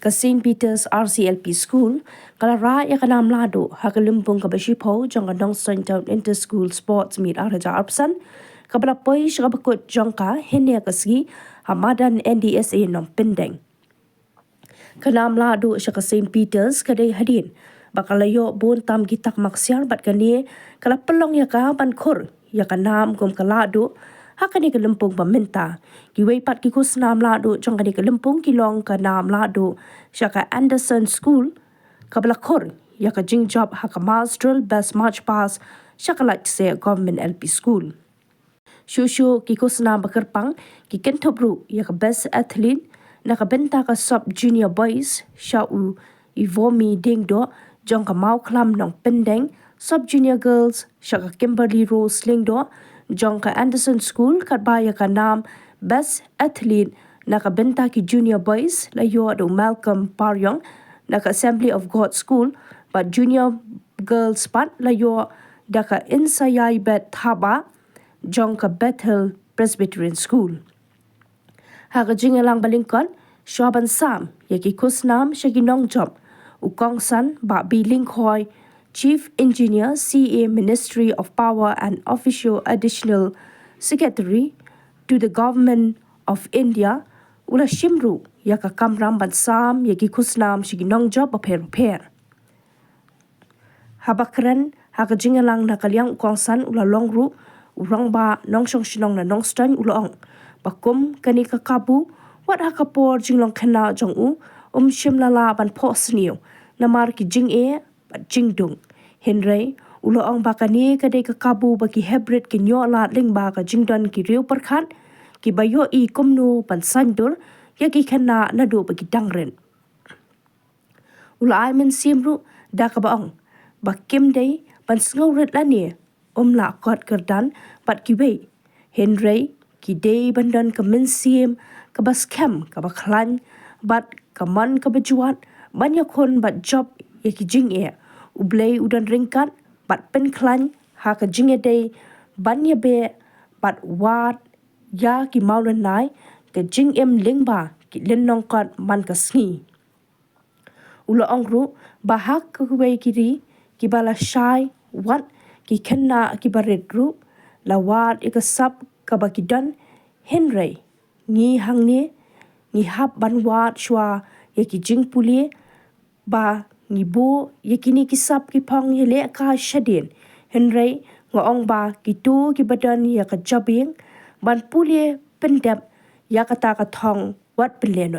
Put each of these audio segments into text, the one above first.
ka St. Peter's RCLP School, kalara ya kanam Lahduh, haka lympung ka Bashipo, jangka Nongstoiñ Inter-School Sports Meet araja arpsan, kabala poi shakabakut jangka henia kasgi hamadan NDSA nom pendeng. Kanam Lahduh shaka St. Peter's kadai hadin, bakalayo bun tam gitak maksiar bat kani kala pelong ya ka ban khur ya kanam gom ka Lahduh haka ni ka lympung paminta giwei pat ki kus nam Lahduh jong ka ni ka lympung kilong ka nam Lahduh shaka Anderson School kabla khur ya ka jingjob haka Master Best March Pass shaka like say government L.P School shushu ki kus nam bakerpang ki kentobru ya ka Best Athlete nakabenta ka Sub Junior Boys shau Ivomi Dingdo jong ka Mau Klam nong Pendeng Sub Junior Girls shaka Kimberly Rose Lingdo jong ka Anderson School kat baya ka nam Best Athlete nakabenta ki Junior Boys layo do Malcolm Paryong naka Assembly of God School but Junior Girls pat layo daka Insayay Bet Thaba jong ka Bethel Presbyterian School. Haka jingalang balingkon Shaban Sam yaki kusnam shagi nongjob ukong san ba biling khoi Chief Engineer CA Ministry of Power and Official Additional Secretary to the Government of India ula shimru yaka kamram ban sam yaki kusnam shigi nongjob pair. Habakren haka jingalang nakaliang ukong san ula longru urang ba nongsong shinong na Nongstoiñ ula ong bakum kani kakabu wat haka por jinglong kana jong shimlala ban po sniu namar ki jing bat jingdung Henry ulo ong bakani kadai kakabu baki hebrit ki nyola lingba ka jingdon ki riu perkhat ki bayo I kumnu ban sandur ya ki kana nadu baki dangren ulo ai men simru da ka baong bakim dei ban ngawret lani la kot kerdan bat ki wei Henry ki dei bandan ka men sim ka bas kem ka baklan bat ka man ka bajuat banyak kon bat job ya ki jing ublei udan ringkat bat pen klan ha ka jing day banya be bat wat ya ki maulan nai ka jing lingba ki len nong kot man ka sngi ulo ongru bahak ka wei kiri ki bala shai wat ki kenna ki baret ru lawat ikasap ka bakidan Henry ngi hangni ngi hap ban wat shwa ya ki jing puli ba ngi bo yakini kisap ki pong hele ka shadin Henry ngong ba ki tu ki badan ya ka jabing ban puli pendap ya kata ka thong wat peleno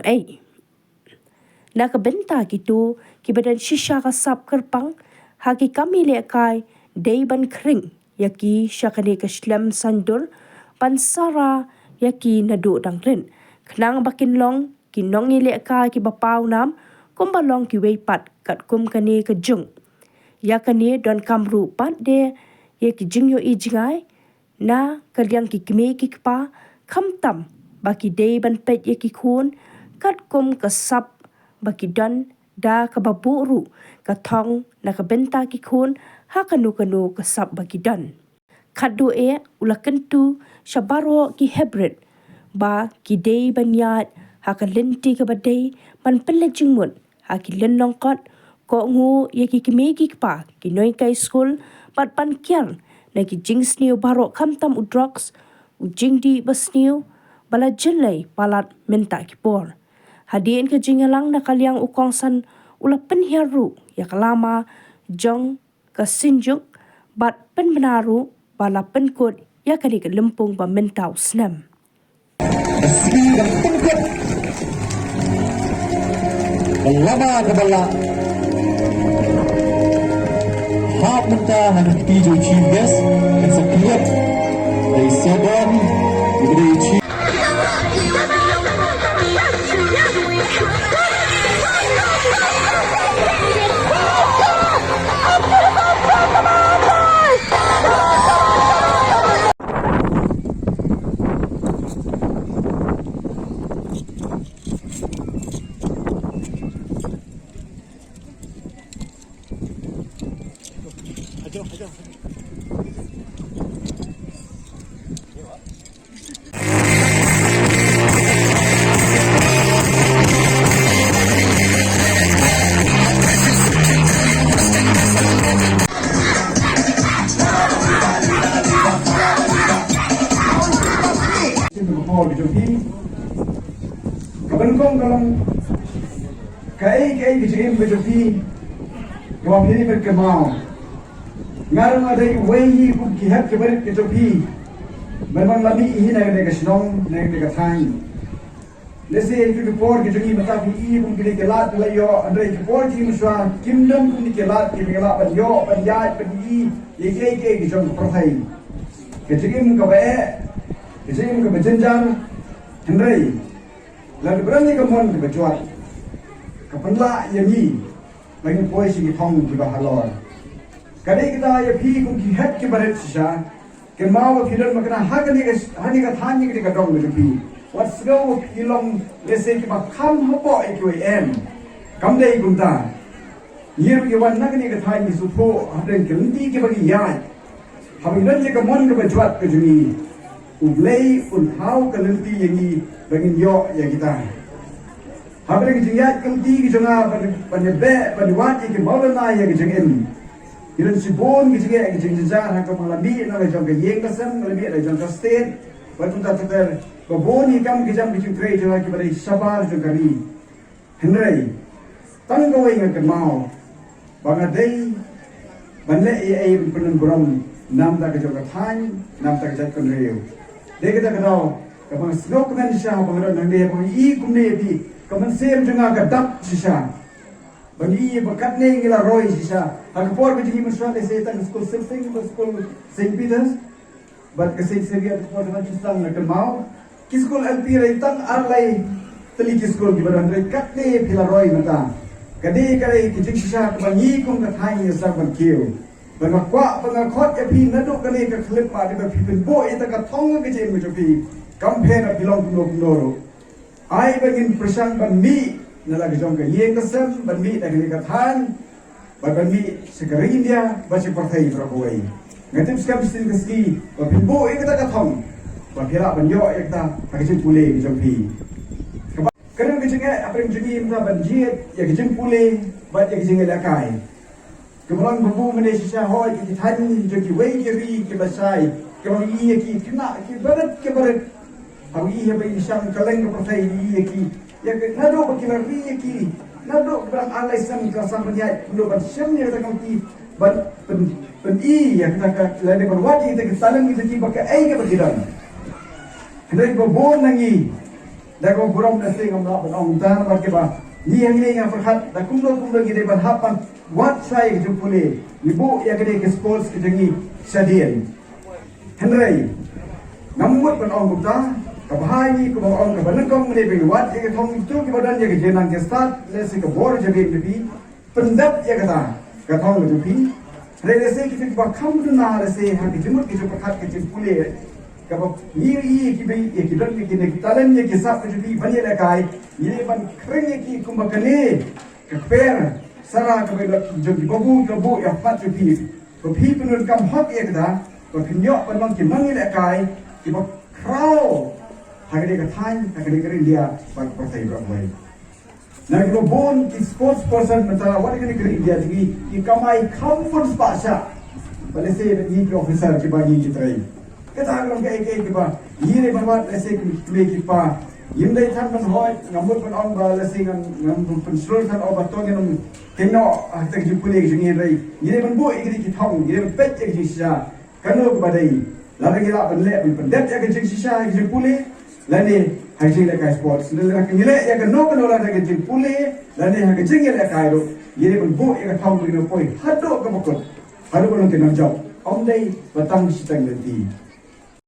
na ka benta ki tu ki badan shisha ka sap kerpang ha ki kami le kai dei ban kring ya ki shakani ka shlam sandur ban sara ya ki nadu dangren khnang bakin long ki nong ni le ka ki bapau nam kumbalong ki wei pat kat kum kani ka jung ya kani don kamru pat de ye ki jingyo I jingai na kalyang ki kme ki pa kham tam baki de ban pet ye ki khun kat kum ka sap baki don da ka baburu ka thong na ka benta ki khun ha kanu ka sap baki don khadu ulakan tu shabaro ki hebret ba ki de ban yat ha ka lenti ka badai ban pelle jingmun ha ki len nong kot ko ngu ye ki kme ki pa ki noi kai school pat pan kyang na ki jing sniu baro kham tam udrox u jing di basniu bala jelai palat menta ki por hadien ka jingalang na kalyang ukong san ula penhiaru ya kalama jong ka sinjuk bat pen menaru bala penkut ya kali ka lympung ba mentau snam lama kebala hak minta hendak tijo chief guest dan setiap dari sedan diberi chief Paul gitu pi kapan kong kalau kai gitu gitu pi kau pilih berkemau ngarang ada way pun kihat keberit gitu pi memang lami ini nak senong nak thang lese itu por gitu ni mata pi pun pilih kelat layo ada itu por ji muswa kingdom pun kelat kelat ban yo ban yai ban i ye gitu perthai kecil ke bae kecil ke berjenjang hendrai lalu berani kemon ke berjual kepenla yang ni bagi puisi di thong di bahalor kadai kita ya pi ku ki het ke baret sisa ke mau phiran makna hani ka thani ke ka dong le pi what's go ilong lese ki ba kham hopo e ki em kam dei gunta yer ki wan na ke thani su pho hadeng ke ndi ke bagi yai habis nanti kemon ke berjuat ke juni, ublei unhau ke lenti yang ni bagi yo ya kita. Habis ke jengat kenti ke jenga penebe penwat ke maulana ya ke jengin. Iran sibon ke jenga ke jenjar hak malami na ke jong ke yeng kasam malami ada jong state. Waktu tak ter kebon ikam ke jam ke trade ke bari sabar jong kari. Henry tanggo yang ke mau. Bangadai banle ai penan buram nam tak kerja kathan, nam tak kerja konreu. Dia kata kau, kamu snok kan sah, pengeran nang dia, kamu i kumne pi, kamu sem jengah kadap sisa. Bagi bakat ni ngila roy sisa. Aku por begini mesra le setan school something, school Saint Peter's. But kesih seria por dengan cistang nak mau. Ki school L.P reitang arlai teli ki school di badan kat ni pila roy mata. Kadi kali kijik sisa kebangi kum kathan ni sa bankiu. Bangakwa bangakot ya pi naduk kali ke klip pa di pi penbo ita ka thong ke jem ke pi campaign of belong to noro ai bagin persang ban mi na la jong ke yeng kasam ban mi da ka than ban mi sekari india ba si partai prabowo ngatip skam stin ke ski ba penbo ita ka thong ba phira ban yo ekta ka jem pule ke jong pi kadang ke jenga apa yang jadi mta ban jiet ya ke jem pule ba ya ke jenga lakai kemudian bubu Malaysia hoi ki thani joki wei kiri ke basai kemudian iya ki kena ki barat hari iya bai isam kaleng ke partai iya ki ya ke nado baki lari iya ki nado berang alai sam ka sam penyai ndo ban sem ni kata ki ban pen iya kata ka lade ban wadi kita salang kita ki baka ai ke bakiran hendai bobon nangi dah ko buram nasi ngam ban ong tan bar ke ba ni yang ni yang perhat dah kumlo gide ban hapan wat saya ke jupule ibu ya gede ke sports ke jengi sadian Henry ngamut ban ong buta ka bahani ko ong ka banan kong ne be wat ke thong tu ke badan ya ke jenang ke start lesi ke bor jage bi pendap ya kata ka thong ke bi lesi ke ba kham tu na lesi ha ke jumut ke jupat ke jupule ka ba ni ki be ya ki dan ke ne talan ya ke sap ke bi bani la kai ni ban kring ki kumbakane ke per Sarah kepada jadi babu ya pat pi penun kam hot ya kada ko pinyok panong ki mangi le kai ki ba krau hagade ka than hagade ka India ba partai Prabowo na ko bon ki sports person mata what gonna ka India ji ki kamai comfort spasha bale se ni ki officer ki ba ni ki trai kata ko ki ba yire banwat lese ki pa Yimday tan man hoy ngamut man ong ba lasing ngam pensul tan obaton ngam keno tak jupule jingi rai yire man bu igri ki thong yire pet ek jisa kanu ba dai la ga la ban le ban pendet ya ga jisa jupule la ne haji la kai sports le la ki le ya ga no kanu la ga jupule la ne ha ga jingi la kai ro yire ban bu ya ga thong ri no poi hado ga bokot hado ban ke nam jaw om dai batang sitang lenti